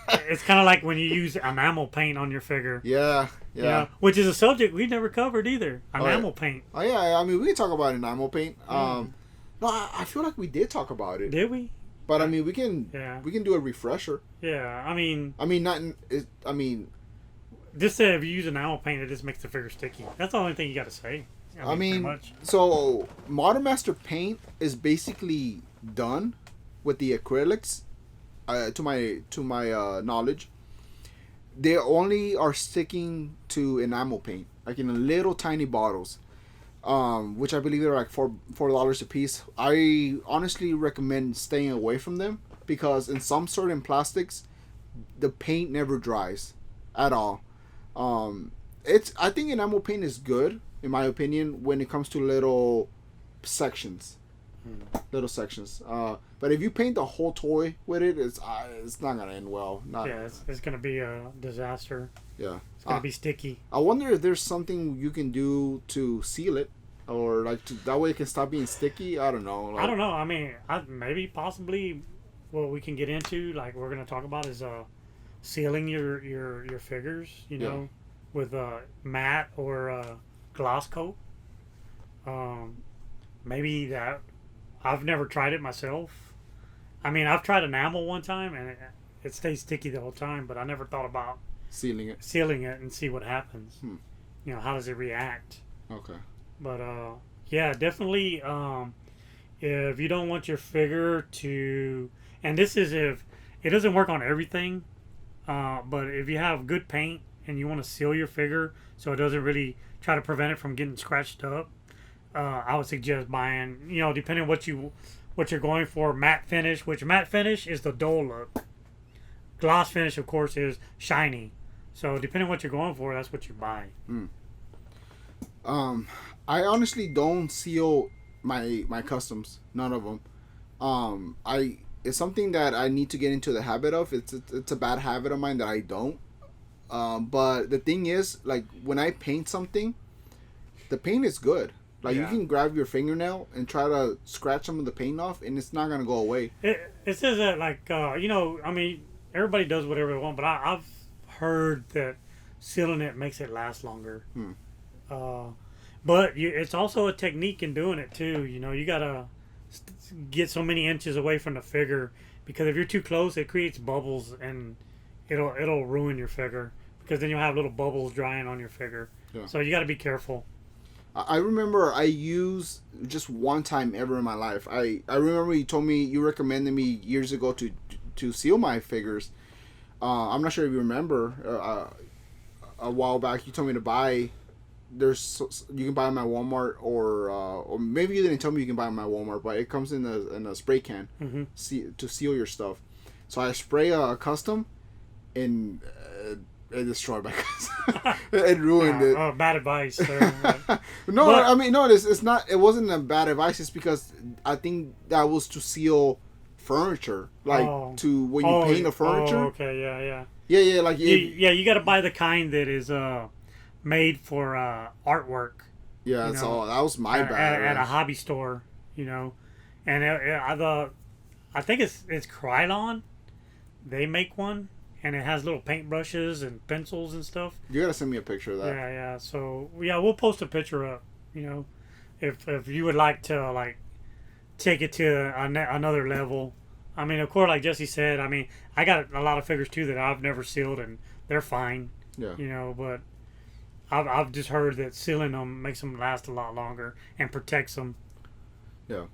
It's kind of like when you use enamel paint on your figure. Yeah. You know, which is a subject we never covered either. Enamel paint. Oh yeah, I mean we can talk about enamel paint. No, I feel like we did talk about it. Did we? But I mean we can do a refresher. Yeah, I mean just if you use enamel paint, it just makes the figure sticky. That's the only thing you got to say. I mean so Modern Master Paint is basically done with the acrylics. To my knowledge, they only are sticking to enamel paint, like in little tiny bottles, which I believe are like $4 a piece. I honestly recommend staying away from them because in some certain plastics, the paint never dries at all. I think enamel paint is good in my opinion when it comes to little sections. But if you paint the whole toy with it, it's not gonna end well. It's gonna be a disaster. Yeah, it's gonna be sticky. I wonder if there's something you can do to seal it, or like that way it can stop being sticky. I don't know. I don't know. I mean, maybe possibly what we can get into, like we're gonna talk about, is sealing your figures. You know, with matte or gloss coat. Maybe that. I've never tried it myself. I mean, I've tried enamel one time and it stays sticky the whole time, but I never thought about sealing it and see what happens. You know, how does it react? Okay. But yeah, definitely. If you don't want your figure to, and this is if it doesn't work on everything, but if you have good paint and you want to seal your figure so it doesn't really try to prevent it from getting scratched up. I would suggest buying, you know, depending on what you're going for, matte finish, which matte finish is the dull look. Gloss finish, of course, is shiny. So depending on what you're going for, that's what you buy. I honestly don't seal my customs, none of them. It's something that I need to get into the habit of. It's a bad habit of mine that I don't. But the thing is, like when I paint something, the paint is good. Like you can grab your fingernail and try to scratch some of the paint off, and it's not gonna go away. It says that like you know, I mean, everybody does whatever they want, but I've heard that sealing it makes it last longer. But it's also a technique in doing it too. You know, you gotta get so many inches away from the figure because if you're too close, it creates bubbles and it'll ruin your figure because then you'll have little bubbles drying on your figure. Yeah. So you got to be careful. I remember I used just one time ever in my life. I remember you recommended me years ago to seal my figures. I'm not sure if you remember. A while back, you told me to buy. You can buy them at Walmart, or maybe you didn't tell me you can buy them at Walmart, but it comes in a spray can, Mm-hmm. to seal your stuff. So I spray a custom, and it destroyed my custom. It ruined it. Oh, bad advice. No, But- I mean, no, it's not. It wasn't a bad advice. It's because I think that was to seal furniture, like to when you paint the furniture. Oh, okay, yeah. Yeah, like You got to buy the kind that is made for artwork. yeah. So that was my bad. At a hobby store, and I think it's Krylon. They make one, and it has little paintbrushes and pencils and stuff. You gotta send me a picture of that. Yeah. So yeah, we'll post a picture up. If you would like to take it to another level. I mean, of course, like Jesse said, I mean, I got a lot of figures too that I've never sealed, and they're fine. Yeah. But I've just heard that sealing them makes them last a lot longer and protects them. Yeah.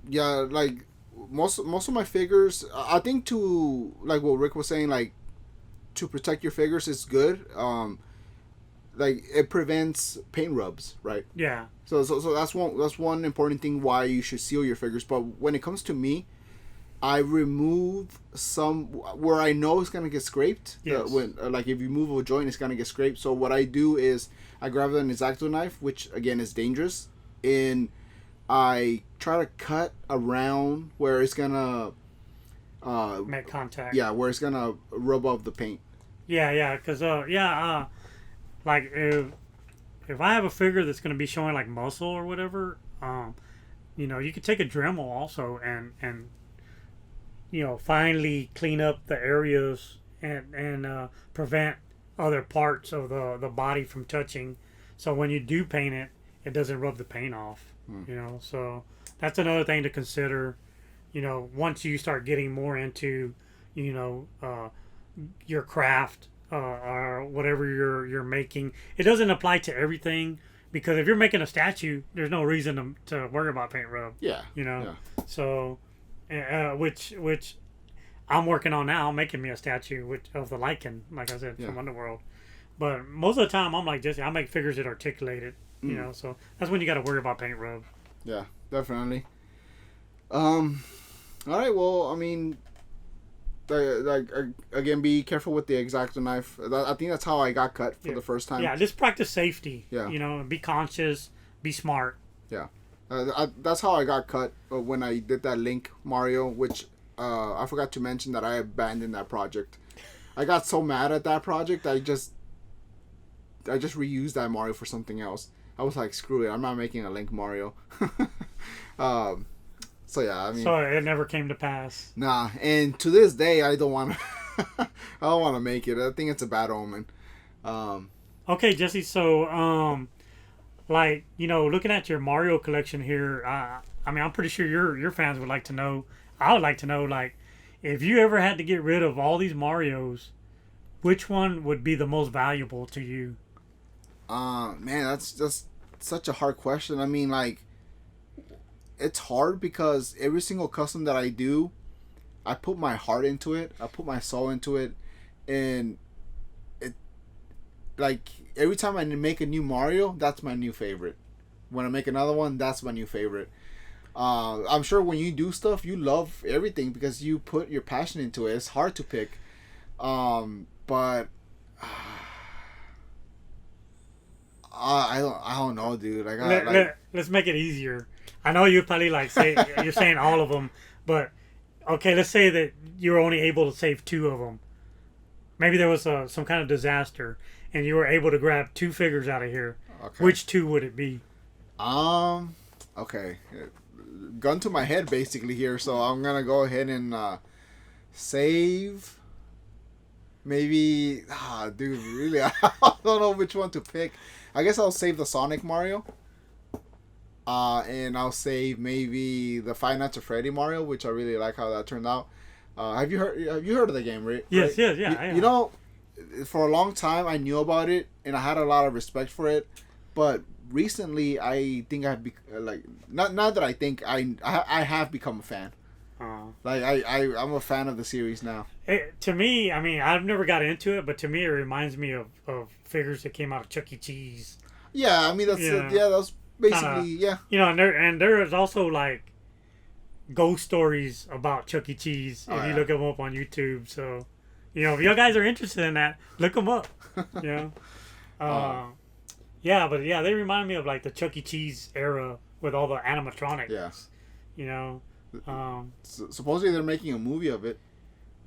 Yeah, like most of my figures, I think, to like what Rick was saying, like to protect your figures is good. Like it prevents paint rubs, right? Yeah. So that's one important thing why you should seal your figures. But when it comes to me, I remove some where I know it's gonna get scraped. Yes. Like if you move a joint, it's gonna get scraped. So what I do is I grab an X-Acto knife, which again is dangerous, and I try to cut around where it's gonna Make contact. yeah, where it's gonna rub off the paint. Yeah. Because like if I have a figure that's gonna be showing like muscle or whatever, you could take a Dremel also and finally clean up the areas and prevent other parts of the body from touching. So when you do paint it, it doesn't rub the paint off. So that's another thing to consider. Once you start getting more into, your craft or whatever you're making, it doesn't apply to everything, because if you're making a statue, there's no reason to worry about paint rub. Yeah. Yeah. So, which I'm working on now, making me a statue of the lichen, like I said, from Underworld. But most of the time, I'm like Jesse, I make figures that articulate it. So that's when you got to worry about paint rub. Yeah, definitely. All right. Well, I mean, like again, be careful with the X-Acto knife. I think that's how I got cut for the first time. Yeah, just practice safety. Yeah. Be conscious, be smart. Yeah. That's how I got cut when I did that Link Mario, which I forgot to mention that I abandoned that project. I got so mad at that project, I just reused that Mario for something else. I was like, screw it, I'm not making a Link Mario. So yeah, I mean. So it never came to pass. Nah, and to this day, I don't want to. I don't want to make it. I think it's a bad omen. Okay, Jesse. So, looking at your Mario collection here, I mean, I'm pretty sure your fans would like to know. I would like to know, if you ever had to get rid of all these Marios, which one would be the most valuable to you? Man, that's just such a hard question. I mean, it's hard because every single custom that I do, I put my heart into it. I put my soul into it, and it, every time I make a new Mario, that's my new favorite. When I make another one, that's my new favorite. I'm sure when you do stuff, you love everything because you put your passion into it. It's hard to pick, but I don't know, dude. Let's make it easier. I know you probably say you're saying all of them, but okay, let's say that you're only able to save 2 of them. Maybe there was some kind of disaster, and you were able to grab 2 figures out of here. Okay. Which 2 would it be? Okay, gun to my head basically here, so I'm gonna go ahead and save. Maybe, dude, really, I don't know which one to pick. I guess I'll save the Sonic Mario. And I'll save maybe the Five Nights at Freddy Mario, which I really like how that turned out. Have you heard of the game, right? Yes, yeah. You know, for a long time I knew about it and I had a lot of respect for it, but recently I think I've not that I think I have become a fan. Like I'm a fan of the series now. To me, I mean, I've never got into it, but to me, it reminds me of figures that came out of Chuck E. Cheese. Yeah, I mean that's that's basically Kinda, and there is also like ghost stories about Chuck E. Cheese if you look them up on YouTube. So, if you guys are interested in that, look them up. You know, but they remind me of like the Chuck E. Cheese era with all the animatronics. Yeah. You know. Supposedly they're making a movie of it.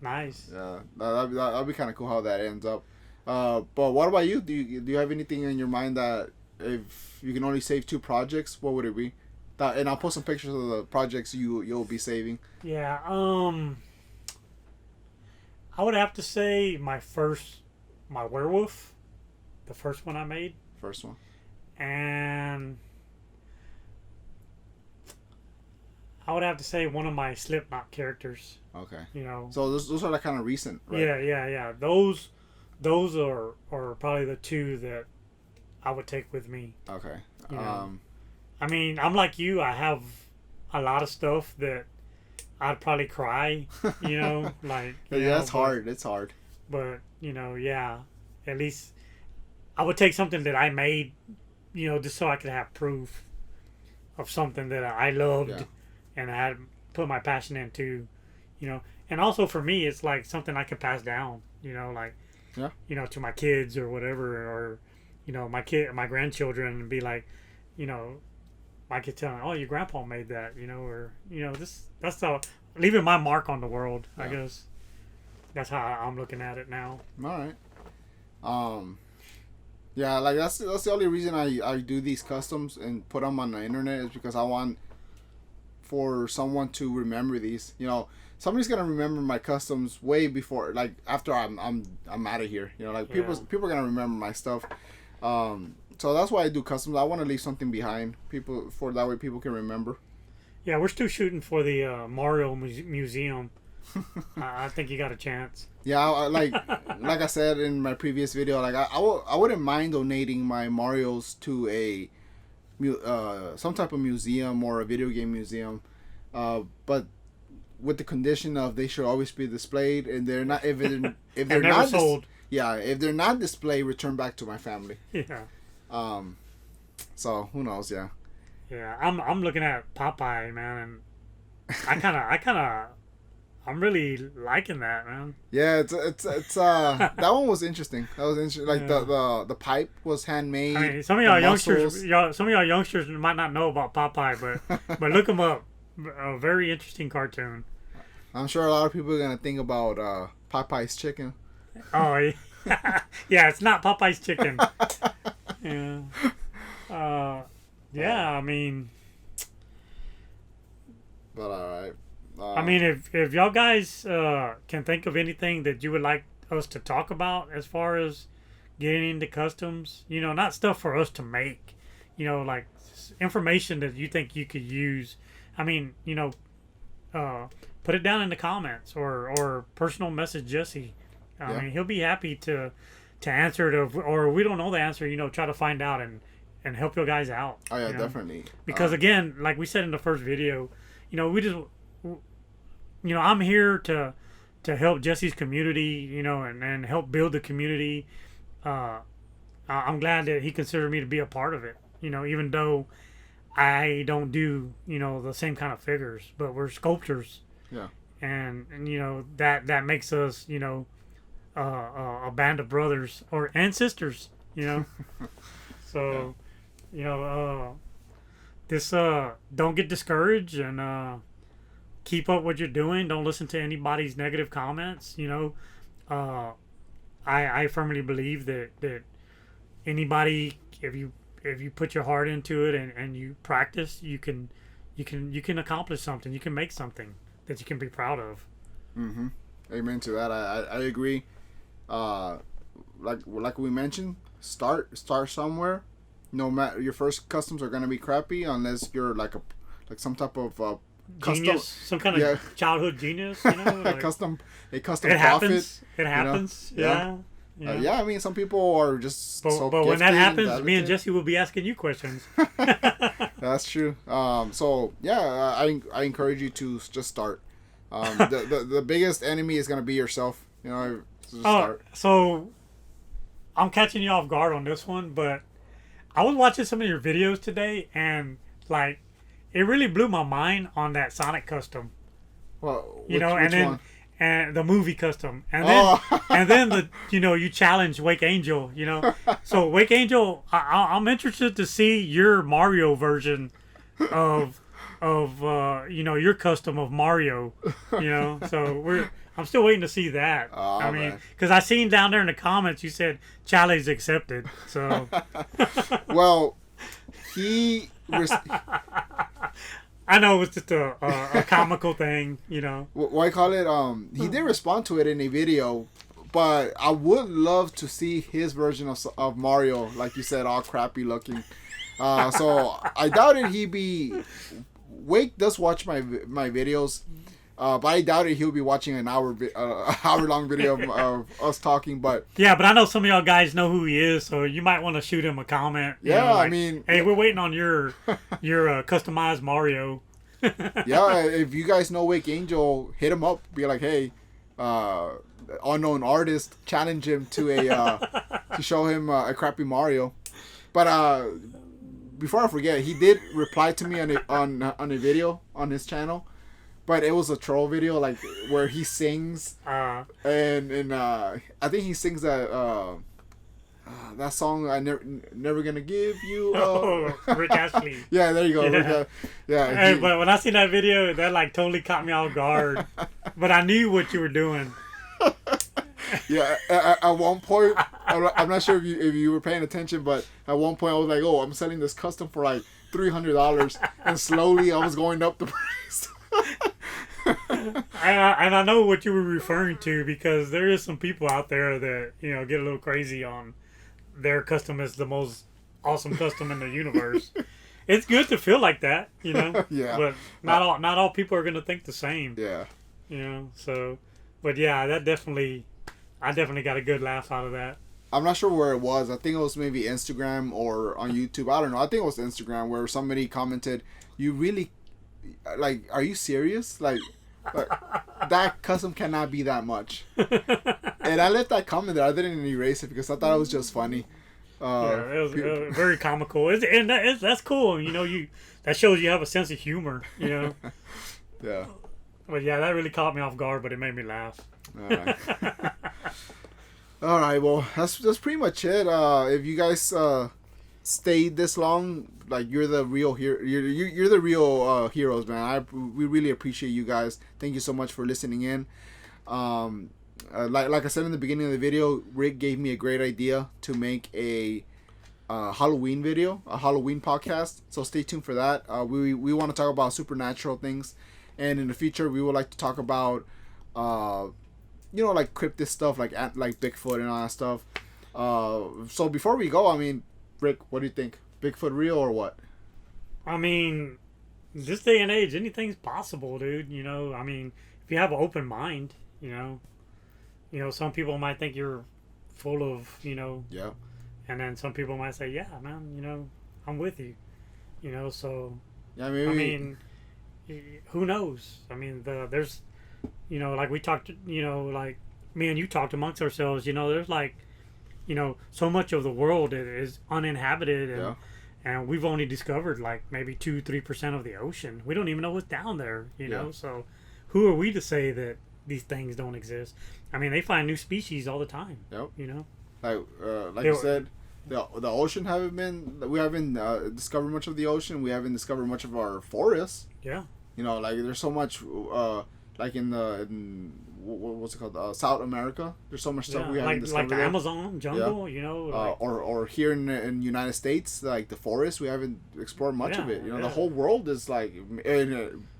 Nice. Yeah, that'd be kind of cool how that ends up. But what about you? Do you have anything in your mind that if you can only save 2 projects, what would it be? And I'll post some pictures of the projects you'll be saving. Yeah. I would have to say my werewolf, the first one I made. First one. And I would have to say one of my Slipknot characters. Okay. So those are like kind of recent, right? Yeah. Those are probably the 2 that I would take with me. Okay. I mean, I'm like you. I have a lot of stuff that I'd probably cry. Like that's hard. It's hard. But at least I would take something that I made, just so I could have proof of something that I loved and I had put my passion into. And also for me, it's like something I could pass down. To my kids or whatever, or my grandchildren, and be like, my kid telling, oh, your grandpa made that, or that's how leaving my mark on the world. I guess that's how I'm looking at it now. All right. Yeah, like that's the only reason I do these customs and put them on the internet, is because I want for someone to remember these. Somebody's gonna remember my customs way before, like after I'm out of here. People are gonna remember my stuff. So that's why I do customs. I want to leave something behind, that way people can remember. Yeah, we're still shooting for the Mario Museum. I think you got a chance. Yeah, like I said in my previous video, like I wouldn't mind donating my Marios to a some type of museum or a video game museum, but with the condition of they should always be displayed, and they're not if they're never not sold. If they're not displayed, return back to my family. Yeah. So who knows? Yeah. Yeah, I'm looking at Popeye, man, and I'm really liking that, man. Yeah, it's that one was interesting. That was interesting. Like the pipe was handmade. I mean, some of y'all youngsters might not know about Popeye, but look him up. A very interesting cartoon. I'm sure a lot of people are gonna think about Popeye's chicken. Oh yeah, it's not Popeye's chicken. Yeah. I mean, but all right. I mean, if y'all guys can think of anything that you would like us to talk about as far as getting into customs, not stuff for us to make, like information that you think you could use. I mean, put it down in the comments or personal message Jesse. I mean, he'll be happy to answer it, or we don't know the answer, try to find out and help you guys out. Oh yeah, definitely. Because again, like we said in the first video, we just, I'm here to help Jesse's community, and help build the community. I'm glad that he considered me to be a part of it, even though I don't do, the same kind of figures, but we're sculptors. Yeah. And that makes us, a band of brothers and sisters, So, this don't get discouraged, and keep up what you're doing. Don't listen to anybody's negative comments. I firmly believe that anybody, if you put your heart into it and you practice, you can accomplish something. You can make something that you can be proud of. Mm-hmm. Amen to that. I agree. Like we mentioned, start somewhere. No matter, your first customs are gonna be crappy unless you're like some type of genius, some kind of childhood genius. Like, custom it profit. Happens. It happens. Yeah. I mean, some people are just but when that happens, me and Jesse will be asking you questions. That's true. So yeah, I encourage you to just start. The biggest enemy is gonna be yourself. You know. So I'm catching you off guard on this one, but I was watching some of your videos today, and like it really blew my mind on that Sonic custom. Well, you know, and then one? and the movie custom, and then and then the you challenge Wake Angel. You know, so Wake Angel, I'm interested to see your Mario version of your custom of Mario. You know, so I'm still waiting to see that. I mean, because I seen down there in the comments you said challenge accepted. So, well, he. I know it was just a comical thing, you know. What I call it? He did respond to it in a video, but I would love to see his version of Mario, like you said, all crappy looking. So I doubted he'd be. Wake does watch my videos, but I doubted he'll be watching an hour long video of us talking. But yeah, but I know some of y'all guys know who he is, so you might want to shoot him a comment. Yeah, like, I mean, hey, we're waiting on your customized Mario. Yeah, if you guys know Wake Angel, hit him up. Be like, hey, Unknown Artist, challenge him to to show him a crappy Mario. But before I forget, he did reply to me on a video on his channel, but it was a troll video, like where he sings, and I think he sings that song, I never gonna give you Rick Astley. Yeah, there you go. Yeah. Hey, but when I seen that video, that like totally caught me off guard. But I knew what you were doing. Yeah, at one point, I'm not sure if you were paying attention, but at one point I was like, oh, I'm selling this custom for like $300, and slowly I was going up the price. And I know what you were referring to, because there is some people out there that get a little crazy on their custom is the most awesome custom in the universe. It's good to feel like that, Yeah. But not all people are gonna think the same. Yeah. So, but yeah, I definitely got a good laugh out of that. I'm not sure where it was. I think it was maybe Instagram or on YouTube. I don't know. I think it was Instagram where somebody commented, "You really, like, are you serious? Like that custom cannot be that much." And I left that comment there. I didn't erase it because I thought it was just funny. Yeah, it was very comical. That's cool. That shows you have a sense of humor. Yeah. But yeah, that really caught me off guard, but it made me laugh. All right. All right. Well, that's pretty much it. If you guys stayed this long, like, you're the real hero. You're the real heroes, man. We really appreciate you guys. Thank you so much for listening in. Like I said in the beginning of the video, Rick gave me a great idea to make a Halloween video, a Halloween podcast. So stay tuned for that. We want to talk about supernatural things, and in the future we would like to talk about like cryptid stuff, like Bigfoot and all that stuff. So before we go, I mean, Rick, what do you think? Bigfoot real or what? I mean, this day and age, anything's possible, dude. I mean, if you have an open mind, some people might think you're full of, Yeah. And then some people might say, yeah, man, I'm with you. So, yeah, I mean, who knows? I mean, there's, like we talked, like me and you talked amongst ourselves, there's like, so much of the world is uninhabited, and, and we've only discovered like maybe 2-3% of the ocean. We don't even know what's down there, know. So who are we to say that these things don't exist? I mean, they find new species all the time. Yep. Like you said, the ocean we haven't discovered much of the ocean. We haven't discovered much of our forests. Yeah. Like there's so much like in what's it called, South America. There's so much stuff we haven't discovered. Like the Amazon jungle, or here in United States, like the forest, we haven't explored much of it. The whole world is like,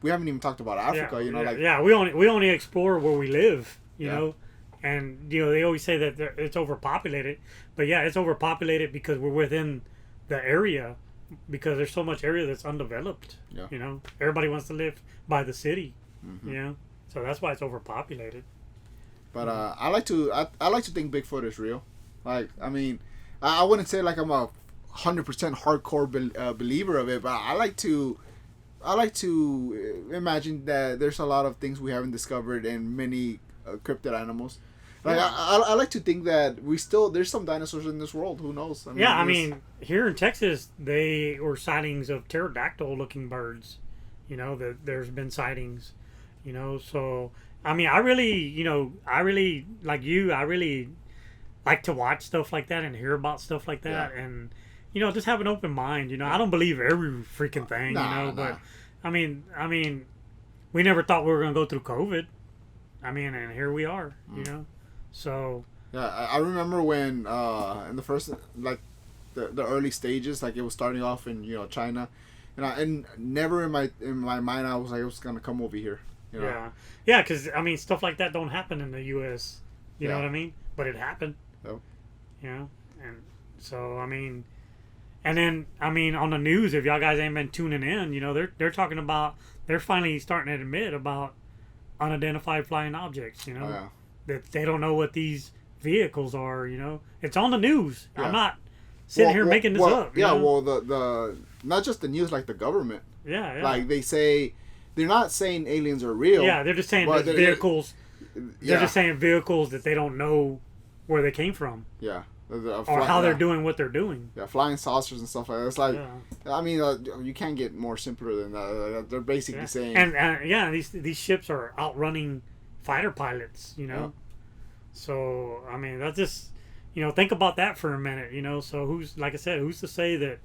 we haven't even talked about Africa. We only explore where we live. You know, and they always say that it's overpopulated, but it's overpopulated because we're within the area, because there's so much area that's undeveloped. Yeah. Everybody wants to live by the city. Mm-hmm. So that's why it's overpopulated. But I like to think Bigfoot is real. Like, I mean, I wouldn't say like I'm a 100% hardcore believer of it, but I like to I like to imagine that there's a lot of things we haven't discovered in many cryptid animals. Like Yeah. I like to think that there's some dinosaurs in this world. Who knows? Yeah, I mean, here in Texas, they were sightings of pterodactyl-looking birds. You know, that there's been sightings. You know, so I mean, I really like you. I really like to watch stuff like that and hear about stuff like that, Yeah. and just have an open mind. You know, I don't believe every freaking thing. Nah. But I mean, we never thought we were gonna go through COVID. I mean, and here we are. You know, so. Yeah, I remember when in the first like the early stages, like it was starting off in China, and never in my mind I was like it was gonna come over here. You know? Yeah, because I mean stuff like that don't happen in the U.S. You know Yeah. what I mean? But it happened. Yep. You know, and so I mean, and then I mean on the news, if y'all guys ain't been tuning in, they're talking about they're finally starting to admit about unidentified flying objects. Oh, yeah. That they don't know what these vehicles are. It's on the news. Yeah. I'm not sitting here making this up. Yeah, well, the not just the news, like the government. Yeah. Like they say, they're not saying aliens are real. Yeah, they're just saying but there's vehicles. They're Yeah, just saying vehicles that they don't know where they came from yeah, or how they're doing what they're doing. Yeah, flying saucers and stuff like that. It's like, Yeah. I mean, you can't get more simpler than that. They're basically saying, And these ships are outrunning fighter pilots. Yeah. So I mean that's just think about that for a minute. So who's like I said, who's to say that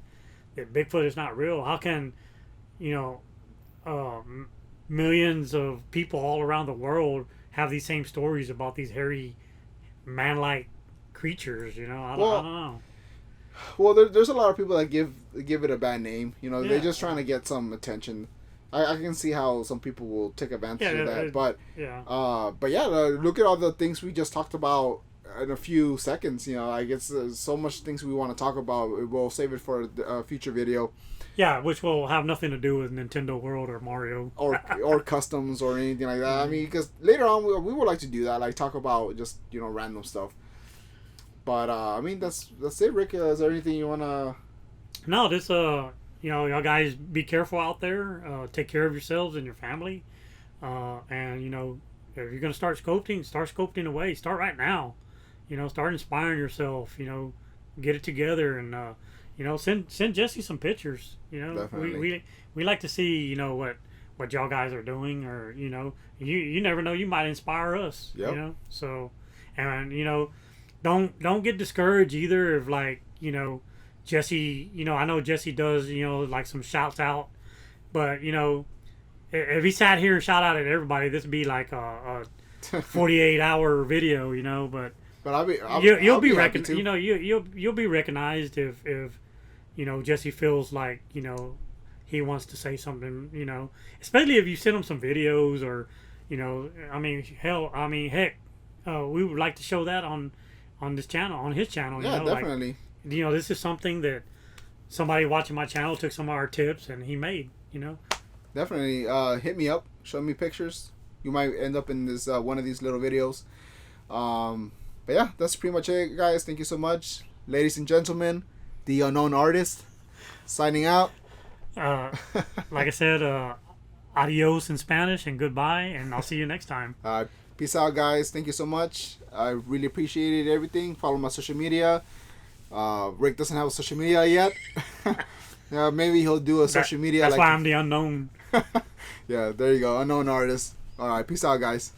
Bigfoot is not real? How can millions of people all around the world have these same stories about these hairy man-like creatures? I don't know. well, there's a lot of people that give it a bad name. Yeah. They're just trying to get some attention. I can see how some people will take advantage of that, but Yeah. Look at all the things we just talked about in a few seconds. I guess there's so much things we want to talk about. We'll save it for a future video. Yeah, which will have nothing to do with Nintendo World or Mario. or customs or anything like that. I mean, because later on we would like to do that, like talk about just random stuff. But I mean that's it, Rick. Is there anything you wanna? No, this y'all guys be careful out there. Take care of yourselves and your family. And if you're gonna start sculpting away. Start right now. Start inspiring yourself. Get it together and send Jesse some pictures. Definitely. We like to see what y'all guys are doing, or you never know, you might inspire us. Yep. So, and don't get discouraged either if Jesse, I know Jesse does like some shouts out, but if he sat here and shout out at everybody, this would be like a 48-hour video. But you'll be recognized. You'll be recognized if Jesse feels like he wants to say something. Especially if you send him some videos or heck, we would like to show that on this channel, on his channel. Yeah, definitely. This is something that somebody watching my channel took some of our tips and he made. Definitely. Hit me up. Show me pictures. You might end up in this one of these little videos. But yeah, that's pretty much it, guys. Thank you so much, ladies and gentlemen. The Unknown Artist signing out. Like I said, adios in Spanish and goodbye, and I'll see you next time. Peace out, guys. Thank you so much. I really appreciated everything. Follow my social media. Rick doesn't have a social media yet. Maybe he'll do a social media. That's why I'm the unknown. Yeah, there you go. Unknown Artist. All right. Peace out, guys.